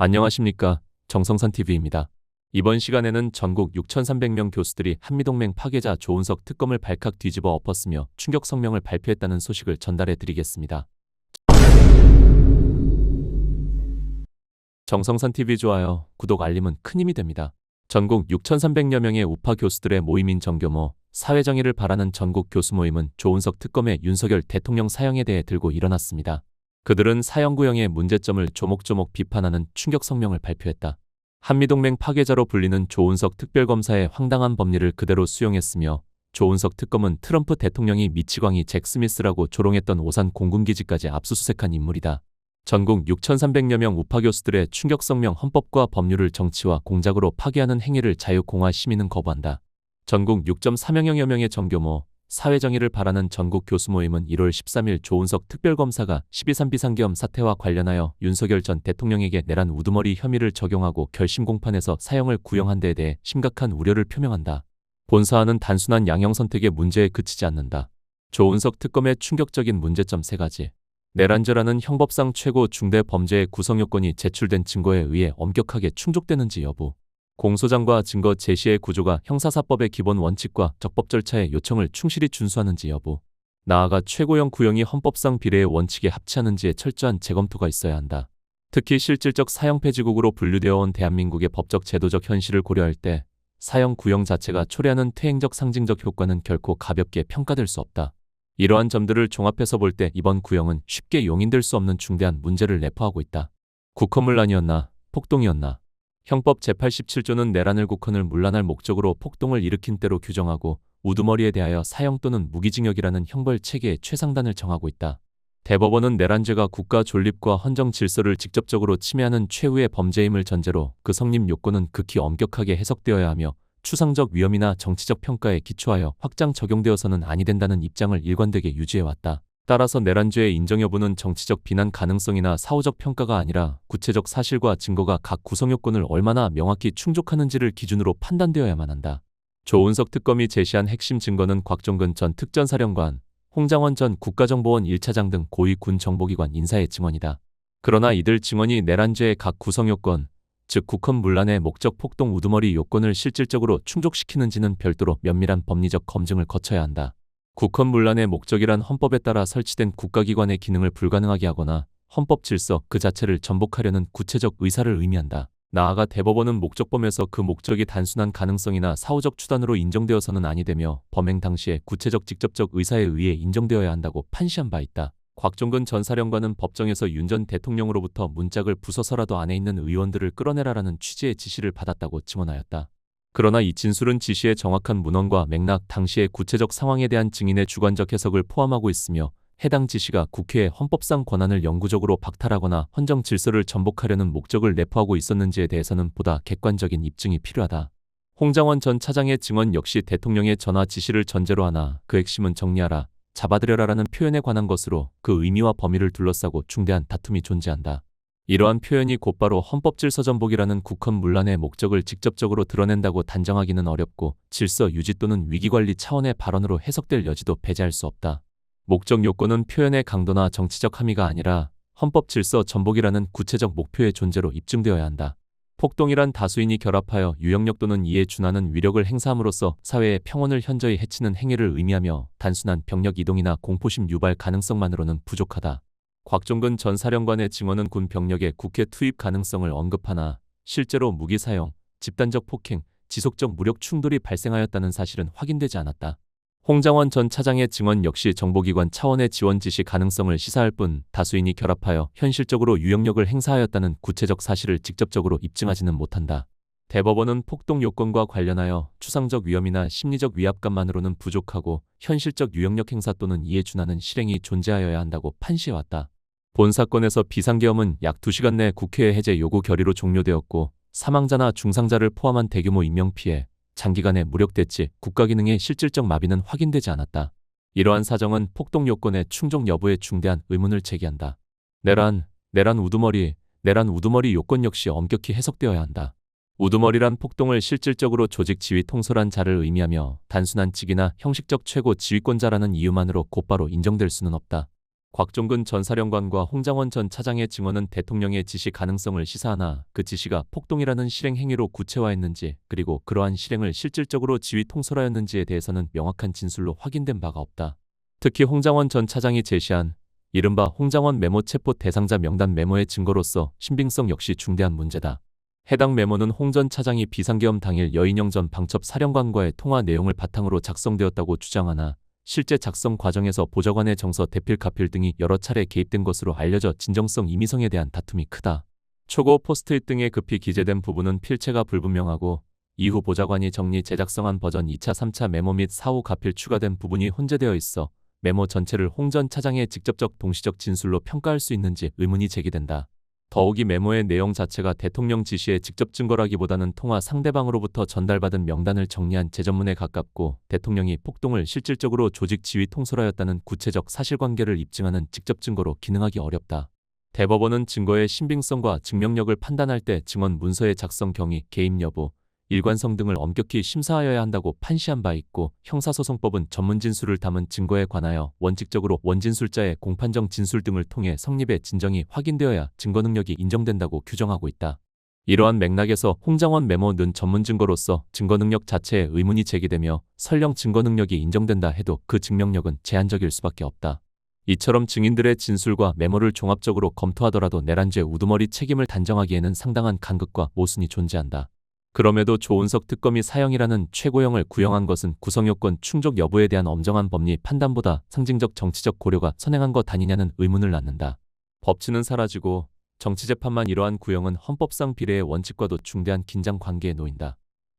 안녕하십니까. 정성산TV입니다. 이번 시간에는 전국 6,300명 교수들이 한미동맹 파괴자 조은석 특검을 발칵 뒤집어 엎었으며 충격 성명을 발표했다는 소식을 전달해 드리겠습니다. 정성산TV 좋아요, 구독, 알림은 큰 힘이 됩니다. 전국 6,300여 명의 우파 교수들의 모임인 정교모 사회정의를 바라는 전국 교수 모임은 조은석 특검의 윤석열 대통령 사형에 대해 들고 일어났습니다. 그들은 사형 구형의 문제점을 조목조목 비판하는 충격 성명을 발표했다. 한미동맹 파괴자로 불리는 조은석 특별검사의 황당한 법리를 그대로 수용했으며 조은석 특검은 트럼프 대통령이 미치광이 잭 스미스라고 조롱했던 오산 공군기지까지 압수수색한 인물이다. 전국 6,300여 명 우파 교수들의 충격 성명 헌법과 법률을 정치와 공작으로 파괴하는 행위를 자유공화 시민은 거부한다. 전국 6.4명여 명의 정교모 사회정의를 바라는 전국 교수 모임은 1월 13일 조은석 특별검사가 12.3 비상계엄 사태와 관련하여 윤석열 전 대통령에게 내란 우두머리 혐의를 적용하고 결심 공판에서 사형을 구형한 데에 대해 심각한 우려를 표명한다. 본사안은 단순한 양형 선택의 문제에 그치지 않는다. 조은석 특검의 충격적인 문제점 3가지. 내란죄라는 형법상 최고 중대 범죄의 구성 요건이 제출된 증거에 의해 엄격하게 충족되는지 여부. 공소장과 증거 제시의 구조가 형사사법의 기본 원칙과 적법 절차의 요청을 충실히 준수하는지 여부. 나아가 최고형 구형이 헌법상 비례의 원칙에 합치하는지에 철저한 재검토가 있어야 한다. 특히 실질적 사형 폐지국으로 분류되어 온 대한민국의 법적 제도적 현실을 고려할 때 사형 구형 자체가 초래하는 퇴행적 상징적 효과는 결코 가볍게 평가될 수 없다. 이러한 점들을 종합해서 볼 때 이번 구형은 쉽게 용인될 수 없는 중대한 문제를 내포하고 있다. 국헌문란이었나, 폭동이었나. 형법 제87조는 내란을 국헌을 문란할 목적으로 폭동을 일으킨 때로 규정하고 우두머리에 대하여 사형 또는 무기징역이라는 형벌 체계의 최상단을 정하고 있다. 대법원은 내란죄가 국가 존립과 헌정 질서를 직접적으로 침해하는 최후의 범죄임을 전제로 그 성립 요건은 극히 엄격하게 해석되어야 하며 추상적 위험이나 정치적 평가에 기초하여 확장 적용되어서는 아니 된다는 입장을 일관되게 유지해왔다. 따라서 내란죄의 인정 여부는 정치적 비난 가능성이나 사후적 평가가 아니라 구체적 사실과 증거가 각 구성 요건을 얼마나 명확히 충족하는지를 기준으로 판단되어야만 한다. 조은석 특검이 제시한 핵심 증거는 곽종근 전 특전사령관, 홍장원 전 국가정보원 1차장 등 고위 군 정보기관 인사의 증언이다. 그러나 이들 증언이 내란죄의 각 구성 요건, 즉 국헌 문란의 목적 폭동 우두머리 요건을 실질적으로 충족시키는지는 별도로 면밀한 법리적 검증을 거쳐야 한다. 국헌 문란의 목적이란 헌법에 따라 설치된 국가기관의 기능을 불가능하게 하거나 헌법 질서 그 자체를 전복하려는 구체적 의사를 의미한다. 나아가 대법원은 목적범에서 그 목적이 단순한 가능성이나 사후적 추단으로 인정되어서는 아니 되며 범행 당시에 구체적 직접적 의사에 의해 인정되어야 한다고 판시한 바 있다. 곽종근 전 사령관은 법정에서 윤 전 대통령으로부터 문짝을 부숴서라도 안에 있는 의원들을 끌어내라라는 취지의 지시를 받았다고 증언하였다. 그러나 이 진술은 지시의 정확한 문헌과 맥락, 당시의 구체적 상황에 대한 증인의 주관적 해석을 포함하고 있으며 해당 지시가 국회의 헌법상 권한을 영구적으로 박탈하거나 헌정 질서를 전복하려는 목적을 내포하고 있었는지에 대해서는 보다 객관적인 입증이 필요하다. 홍장원 전 차장의 증언 역시 대통령의 전화 지시를 전제로 하나 그 핵심은 정리하라, 잡아들여라라는 표현에 관한 것으로 그 의미와 범위를 둘러싸고 중대한 다툼이 존재한다. 이러한 표현이 곧바로 헌법질서 전복이라는 국헌 문란의 목적을 직접적으로 드러낸다고 단정하기는 어렵고 질서 유지 또는 위기관리 차원의 발언으로 해석될 여지도 배제할 수 없다. 목적 요건은 표현의 강도나 정치적 함의가 아니라 헌법질서 전복이라는 구체적 목표의 존재로 입증되어야 한다. 폭동이란 다수인이 결합하여 유형력 또는 이에 준하는 위력을 행사함으로써 사회의 평온을 현저히 해치는 행위를 의미하며 단순한 병력 이동이나 공포심 유발 가능성만으로는 부족하다. 곽종근 전 사령관의 증언은 군 병력의 국회 투입 가능성을 언급하나 실제로 무기 사용, 집단적 폭행, 지속적 무력 충돌이 발생하였다는 사실은 확인되지 않았다. 홍장원 전 차장의 증언 역시 정보기관 차원의 지원 지시 가능성을 시사할 뿐 다수인이 결합하여 현실적으로 유형력을 행사하였다는 구체적 사실을 직접적으로 입증하지는 못한다. 대법원은 폭동 요건과 관련하여 추상적 위험이나 심리적 위압감만으로는 부족하고 현실적 유형력 행사 또는 이에 준하는 실행이 존재하여야 한다고 판시해왔다. 본 사건에서 비상계엄은 약 2시간 내 국회 해제 요구 결의로 종료되었고 사망자나 중상자를 포함한 대규모 인명피해, 장기간의 무력대치, 국가기능의 실질적 마비는 확인되지 않았다. 이러한 사정은 폭동 요건의 충족 여부에 중대한 의문을 제기한다. 내란 우두머리 요건 역시 엄격히 해석되어야 한다. 우두머리란 폭동을 실질적으로 조직 지휘 통솔한 자를 의미하며 단순한 직이나 형식적 최고 지휘권자라는 이유만으로 곧바로 인정될 수는 없다. 곽종근 전 사령관과 홍장원 전 차장의 증언은 대통령의 지시 가능성을 시사하나 그 지시가 폭동이라는 실행 행위로 구체화했는지 그리고 그러한 실행을 실질적으로 지휘 통솔하였는지에 대해서는 명확한 진술로 확인된 바가 없다. 특히 홍장원 전 차장이 제시한 이른바 홍장원 메모 체포 대상자 명단 메모의 증거로서 신빙성 역시 중대한 문제다. 해당 메모는 홍 전 차장이 비상계엄 당일 여인영 전 방첩 사령관과의 통화 내용을 바탕으로 작성되었다고 주장하나 실제 작성 과정에서 보좌관의 정서 대필 가필 등이 여러 차례 개입된 것으로 알려져 진정성 임의성에 대한 다툼이 크다. 초고 포스트잇 등에 급히 기재된 부분은 필체가 불분명하고 이후 보좌관이 정리 제작성한 버전 2차 3차 메모 및 사후 가필 추가된 부분이 혼재되어 있어 메모 전체를 홍 전 차장의 직접적 동시적 진술로 평가할 수 있는지 의문이 제기된다. 더욱이 메모의 내용 자체가 대통령 지시의 직접 증거라기보다는 통화 상대방으로부터 전달받은 명단을 정리한 제전문에 가깝고 대통령이 폭동을 실질적으로 조직 지휘 통솔하였다는 구체적 사실관계를 입증하는 직접 증거로 기능하기 어렵다. 대법원은 증거의 신빙성과 증명력을 판단할 때 증언 문서의 작성 경위, 개입 여부, 일관성 등을 엄격히 심사하여야 한다고 판시한 바 있고 형사소송법은 전문 진술을 담은 증거에 관하여 원칙적으로 원진술자의 공판정 진술 등을 통해 성립의 진정이 확인되어야 증거 능력이 인정된다고 규정하고 있다. 이러한 맥락에서 홍장원 메모는 전문 증거로서 증거 능력 자체에 의문이 제기되며 설령 증거 능력이 인정된다 해도 그 증명력은 제한적일 수밖에 없다. 이처럼 증인들의 진술과 메모를 종합적으로 검토하더라도 내란죄 우두머리 책임을 단정하기에는 상당한 간극과 모순이 존재한다. 그럼에도 조은석 특검이 사형이라는 최고형을 구형한 것은 구성요건 충족 여부에 대한 엄정한 법리 판단보다 상징적 정치적 고려가 선행한 것 아니냐는 의문을 낳는다. 법치는 사라지고 정치재판만 이러한 구형은 헌법상 비례의 원칙과도 중대한 긴장 관계에 놓인다.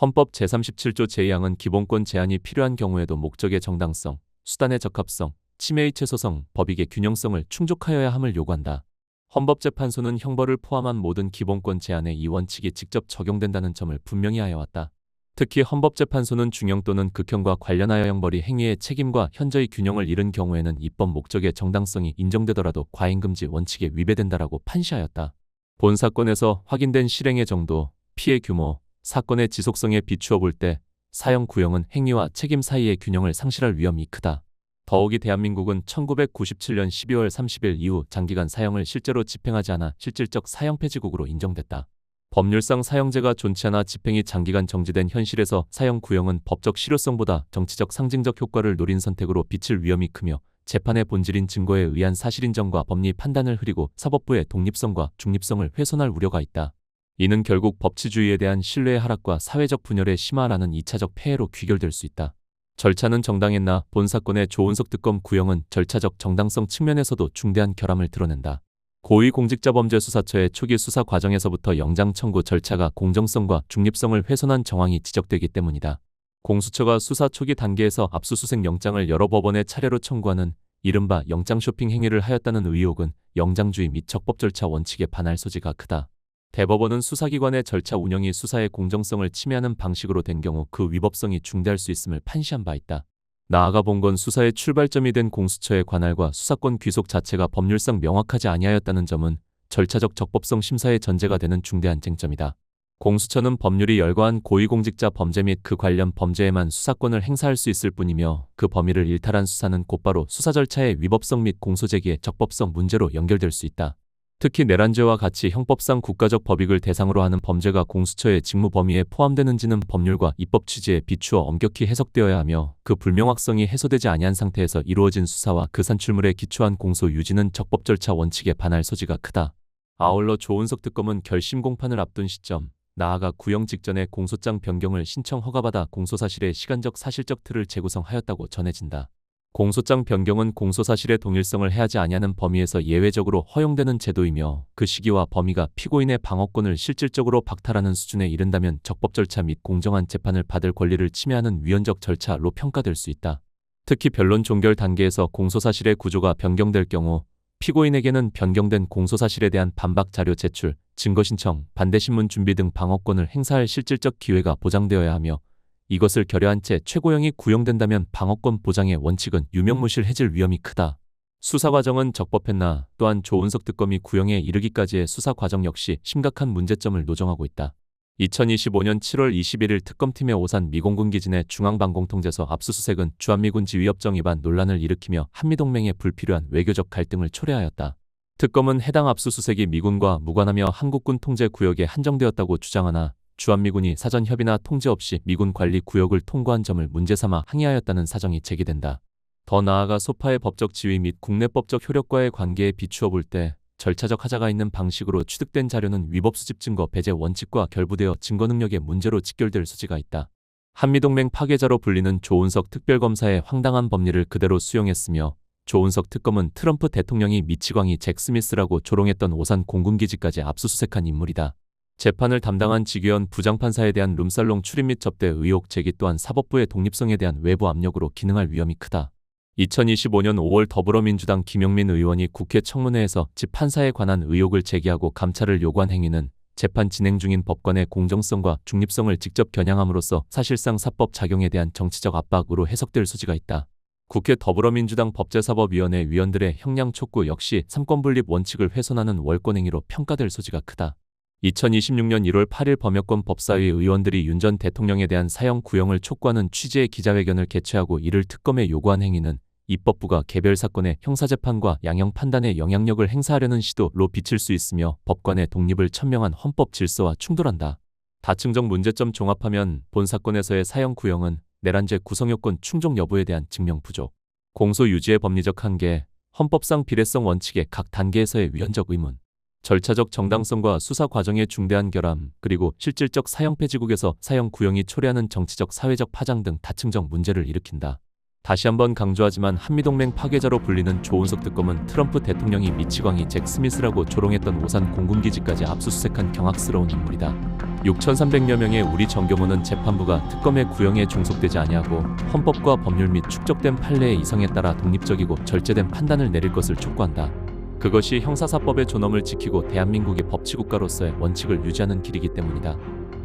헌법 제37조 제2항은 기본권 제한이 필요한 경우에도 목적의 정당성, 수단의 적합성, 침해의 최소성, 법익의 균형성을 충족하여야 함을 요구한다. 헌법재판소는 형벌을 포함한 모든 기본권 제한에 이 원칙이 직접 적용된다는 점을 분명히 하여왔다. 특히 헌법재판소는 중형 또는 극형과 관련하여 형벌이 행위의 책임과 현저히 균형을 잃은 경우에는 입법 목적의 정당성이 인정되더라도 과잉금지 원칙에 위배된다라고 판시하였다. 본 사건에서 확인된 실행의 정도, 피해 규모, 사건의 지속성에 비추어 볼 때 사형 구형은 행위와 책임 사이의 균형을 상실할 위험이 크다. 더욱이 대한민국은 1997년 12월 30일 이후 장기간 사형을 실제로 집행하지 않아 실질적 사형 폐지국으로 인정됐다. 법률상 사형제가 존치 않아 집행이 장기간 정지된 현실에서 사형 구형은 법적 실효성보다 정치적 상징적 효과를 노린 선택으로 비칠 위험이 크며 재판의 본질인 증거에 의한 사실인정과 법리 판단을 흐리고 사법부의 독립성과 중립성을 훼손할 우려가 있다. 이는 결국 법치주의에 대한 신뢰의 하락과 사회적 분열의 심화라는 2차적 폐해로 귀결될 수 있다. 절차는 정당했나 본 사건의 조은석 특검 구형은 절차적 정당성 측면에서도 중대한 결함을 드러낸다. 고위공직자범죄수사처의 초기 수사 과정에서부터 영장 청구 절차가 공정성과 중립성을 훼손한 정황이 지적되기 때문이다. 공수처가 수사 초기 단계에서 압수수색 영장을 여러 법원에 차례로 청구하는 이른바 영장 쇼핑 행위를 하였다는 의혹은 영장주의 및 적법 절차 원칙에 반할 소지가 크다. 대법원은 수사기관의 절차 운영이 수사의 공정성을 침해하는 방식으로 된 경우 그 위법성이 중대할 수 있음을 판시한 바 있다. 나아가 본 건 수사의 출발점이 된 공수처의 관할과 수사권 귀속 자체가 법률상 명확하지 아니하였다는 점은 절차적 적법성 심사의 전제가 되는 중대한 쟁점이다. 공수처는 법률이 열거한 고위공직자 범죄 및 그 관련 범죄에만 수사권을 행사할 수 있을 뿐이며 그 범위를 일탈한 수사는 곧바로 수사 절차의 위법성 및 공소제기의 적법성 문제로 연결될 수 있다. 특히 내란죄와 같이 형법상 국가적 법익을 대상으로 하는 범죄가 공수처의 직무 범위에 포함되는지는 법률과 입법 취지에 비추어 엄격히 해석되어야 하며 그 불명확성이 해소되지 아니한 상태에서 이루어진 수사와 그 산출물에 기초한 공소 유지는 적법 절차 원칙에 반할 소지가 크다. 아울러 조은석 특검은 결심 공판을 앞둔 시점, 나아가 구형 직전에 공소장 변경을 신청 허가받아 공소사실의 시간적 사실적 틀을 재구성하였다고 전해진다. 공소장 변경은 공소사실의 동일성을 해하지 아니하는 범위에서 예외적으로 허용되는 제도이며 그 시기와 범위가 피고인의 방어권을 실질적으로 박탈하는 수준에 이른다면 적법 절차 및 공정한 재판을 받을 권리를 침해하는 위헌적 절차로 평가될 수 있다. 특히 변론 종결 단계에서 공소사실의 구조가 변경될 경우 피고인에게는 변경된 공소사실에 대한 반박 자료 제출, 증거 신청, 반대 신문 준비 등 방어권을 행사할 실질적 기회가 보장되어야 하며 이것을 결여한 채 최고형이 구형된다면 방어권 보장의 원칙은 유명무실해질 위험이 크다. 수사 과정은 적법했나 또한 조은석 특검이 구형에 이르기까지의 수사 과정 역시 심각한 문제점을 노정하고 있다. 2025년 7월 21일 특검팀의 오산 미공군 기진의 중앙방공통제소 압수수색은 주한미군 지위협정 위반 논란을 일으키며 한미동맹의 불필요한 외교적 갈등을 초래하였다. 특검은 해당 압수수색이 미군과 무관하며 한국군 통제 구역에 한정되었다고 주장하나 주한미군이 사전 협의나 통제 없이 미군 관리 구역을 통과한 점을 문제삼아 항의하였다는 사정이 제기된다. 더 나아가 소파의 법적 지위 및 국내법적 효력과의 관계에 비추어 볼 때 절차적 하자가 있는 방식으로 취득된 자료는 위법 수집 증거 배제 원칙과 결부되어 증거 능력의 문제로 직결될 소지가 있다. 한미동맹 파괴자로 불리는 조은석 특별검사의 황당한 법리를 그대로 수용했으며 조은석 특검은 트럼프 대통령이 미치광이 잭 스미스라고 조롱했던 오산 공군기지까지 압수수색한 인물이다. 재판을 담당한 지규현 부장판사에 대한 룸살롱 출입 및 접대 의혹 제기 또한 사법부의 독립성에 대한 외부 압력으로 기능할 위험이 크다. 2025년 5월 더불어민주당 김용민 의원이 국회 청문회에서 집 판사에 관한 의혹을 제기하고 감찰을 요구한 행위는 재판 진행 중인 법관의 공정성과 중립성을 직접 겨냥함으로써 사실상 사법 작용에 대한 정치적 압박으로 해석될 소지가 있다. 국회 더불어민주당 법제사법위원회 위원들의 형량 촉구 역시 삼권분립 원칙을 훼손하는 월권행위로 평가될 소지가 크다. 2026년 1월 8일 범여권 법사위 의원들이 윤 전 대통령에 대한 사형 구형을 촉구하는 취지의 기자회견을 개최하고 이를 특검에 요구한 행위는 입법부가 개별 사건의 형사재판과 양형 판단에 영향력을 행사하려는 시도로 비칠 수 있으며 법관의 독립을 천명한 헌법 질서와 충돌한다. 다층적 문제점 종합하면 본 사건에서의 사형 구형은 내란죄 구성요건 충족 여부에 대한 증명 부족, 공소 유지의 법리적 한계, 헌법상 비례성 원칙의 각 단계에서의 위헌적 의문, 절차적 정당성과 수사 과정의 중대한 결함, 그리고 실질적 사형 폐지국에서 사형 구형이 초래하는 정치적 사회적 파장 등 다층적 문제를 일으킨다. 다시 한번 강조하지만 한미동맹 파괴자로 불리는 조은석 특검은 트럼프 대통령이 미치광이 잭 스미스라고 조롱했던 오산 공군기지까지 압수수색한 경악스러운 인물이다. 6,300여 명의 우리 정교모는 재판부가 특검의 구형에 중속되지 아니하고 헌법과 법률 및 축적된 판례의 이성에 따라 독립적이고 절제된 판단을 내릴 것을 촉구한다. 그것이 형사사법의 존엄을 지키고 대한민국의 법치국가로서의 원칙을 유지하는 길이기 때문이다.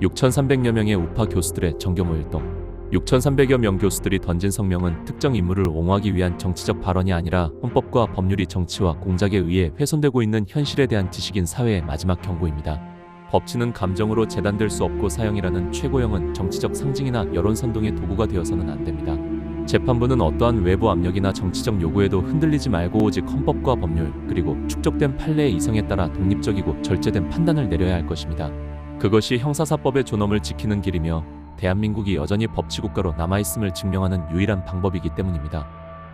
6,300여 명의 우파 교수들의 정교모 일동. 6,300여 명 교수들이 던진 성명은 특정 인물을 옹호하기 위한 정치적 발언이 아니라 헌법과 법률이 정치와 공작에 의해 훼손되고 있는 현실에 대한 지식인 사회의 마지막 경고입니다. 법치는 감정으로 재단될 수 없고 사형이라는 최고형은 정치적 상징이나 여론선동의 도구가 되어서는 안 됩니다. 재판부는 어떠한 외부 압력이나 정치적 요구에도 흔들리지 말고 오직 헌법과 법률 그리고 축적된 판례의 이성에 따라 독립적이고 절제된 판단을 내려야 할 것입니다. 그것이 형사사법의 존엄을 지키는 길이며 대한민국이 여전히 법치국가로 남아있음을 증명하는 유일한 방법이기 때문입니다.